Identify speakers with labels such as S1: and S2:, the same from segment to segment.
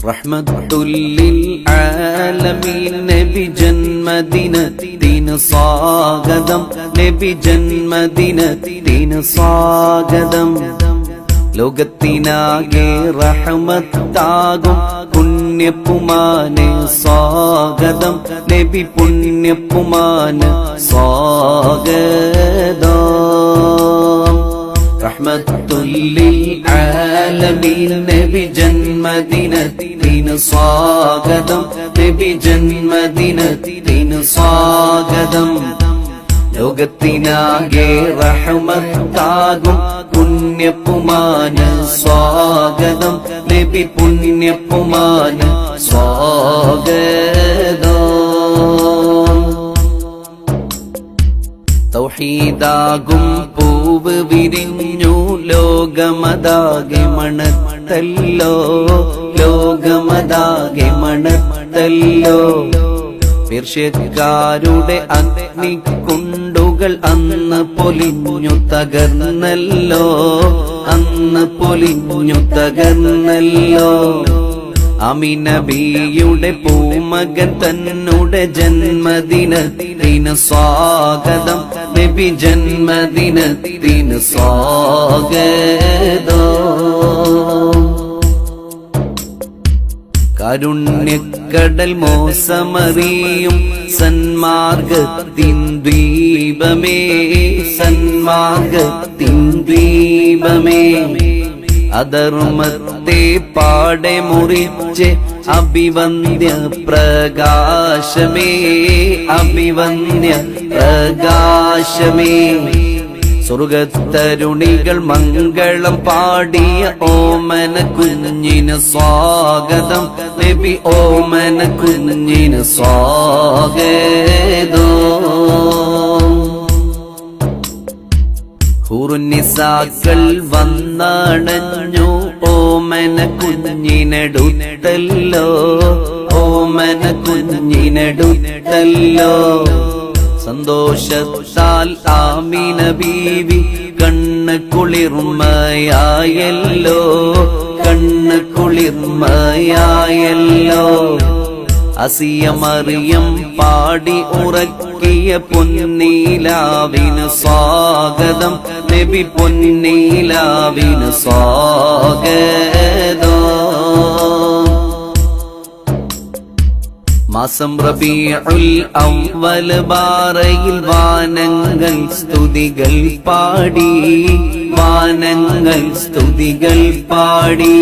S1: റഹ്മത്തുല്ലിൽ ആലമീൻ നബി ജന്മദിനത്തിന് സ്വാഗതം, നബി ജന്മദിനത്തിന് സ്വാഗതം. ലോകത്തിനാകെ റഹ്മത്താകും പുണ്യപ്പുമാന് സ്വാഗതം, നബി പുണ്യപ്പുമാന് സ്വാഗതം. റഹ്മത്തുല്ലിൽ ആലമീൻ നബി ജന്മദിനത്തിന് സ്വാഗതം, നബി ജന്മദിനത്തിന് സ്വാഗതം. ലോകത്തിനാകെ റഹ്മത്താകും പുണ്യപ്പുമാന് സ്വാഗതം, നബി പുണ്യപ്പുമാന് സ്വാഗതം. തൗഹീദാകും പൂവ് വിരിഞ്ഞു ലോകമതാകെ മണത്തല്ലോ, ലോകമതാകെ മണത്തല്ലോ. പേർഷ്യക്കാരുടെ അഗ്നിക്കുണ്ടുകൾ അന്ന് പൊലിഞ്ഞു തകർന്നല്ലോ, അന്ന് പൊലിഞ്ഞു തകർന്നല്ലോ. അമിനബിയുടെ പൂമകൻ തന്നുടെ ജന്മദിനത്തിന് സ്വാഗതം, നബി ജന്മദിനത്തിന് സ്വാഗതം. കാരുണ്യക്കടൽ മോസമറിയും സന്മാർഗത്തിൻ ദ്വീപമേ, സന്മാർഗത്തിൻ ദ്വീപമേ. അധർമ്മത്തെ പാടെ മുറിച്ച് അഭിവന്ദ്യ പ്രകാശമേ, അഭിവന്ദ്യ പ്രകാശമേ. സ്വർഗത്തരുണികൾ മംഗളം പാടിയ ഓമന കുഞ്ഞിന് സ്വാഗതം, നബി ഓമന കുഞ്ഞിന് സ്വാഗതം. ഹുറുനിസാക്കൾ വന്നണഞ്ഞു ഓമന കുഞ്ഞിനടുത്തല്ലോ, ഓമന കുഞ്ഞിനടുത്തല്ലോ. സന്തോഷത്താൽ ആമിന ബീവി കണ്ണ് കുളിർമയായല്ലോ, കണ്ണ് കുളിർമയായല്ലോ. അസിയ മറിയം പാടി ഉറക്കിയ പൊന്നീലാവിന് സ്വാഗതം, നബി പൊന്നീലാവിന് സ്വാഗതം. മാസം റബീഉൽ അവ്വൽ ബാറയിൽ വാനങ്ങൾ സ്തുതികൾ പാടി, വാനങ്ങൾ സ്തുതികൾ പാടി.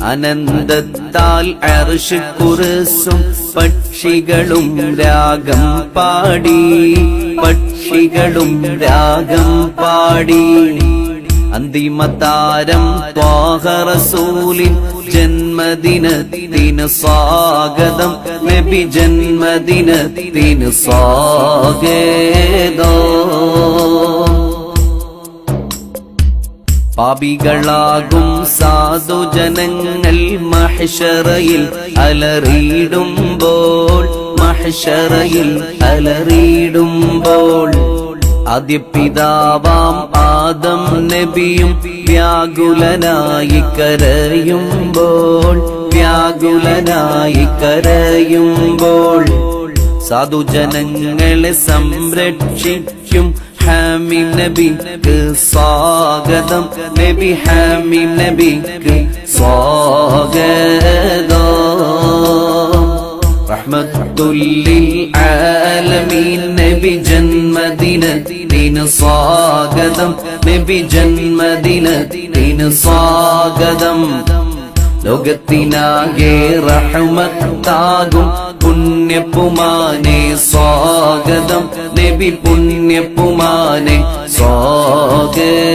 S1: അനന്തത്താൽ അർശ് കുർസും പക്ഷികളും രാഗം പാടി, പക്ഷികളും രാഗം പാടി. അന്തിമതാരം ത്വാഹ റസൂലിൻ ജന്മദിനത്തിന് സ്വാഗതം, നബി ജന്മദിനത്തിന് സ്വാഗതം. പാപികളാകും സാധുജനങ്ങൾ മഹ്ശറയിൽ അലറിയിടുമ്പോൾ, മഹ്ശറയിൽ അലറിയിടുമ്പോൾ. ആദ്യപിതാവാം ആദം നബിയും വ്യാകുലനായി കരയുമ്പോൾ, വ്യാകുലനായി കരയുമ്പോൾ. സാധുജനങ്ങളെ സംരക്ഷിക്കും ഹാമി നബിക്ക് സ്വാഗതം, നബി ഹാമി നബിക്ക് സ്വാഗതം. റഹ്മത്തുല്ലിൽ ആലമീൻ നബി ജന്മദിനത്തിന് സ്വാഗതം, നബി ജന്മദിനത്തിന് സ്വാഗതം. ലോകത്തിനാകെ റഹ്മത്താകും പുണ്യപ്പുമാനെ സ്വാഗതം, നബി പുണ്യപ്പുമാനെ സ്വാഗതം.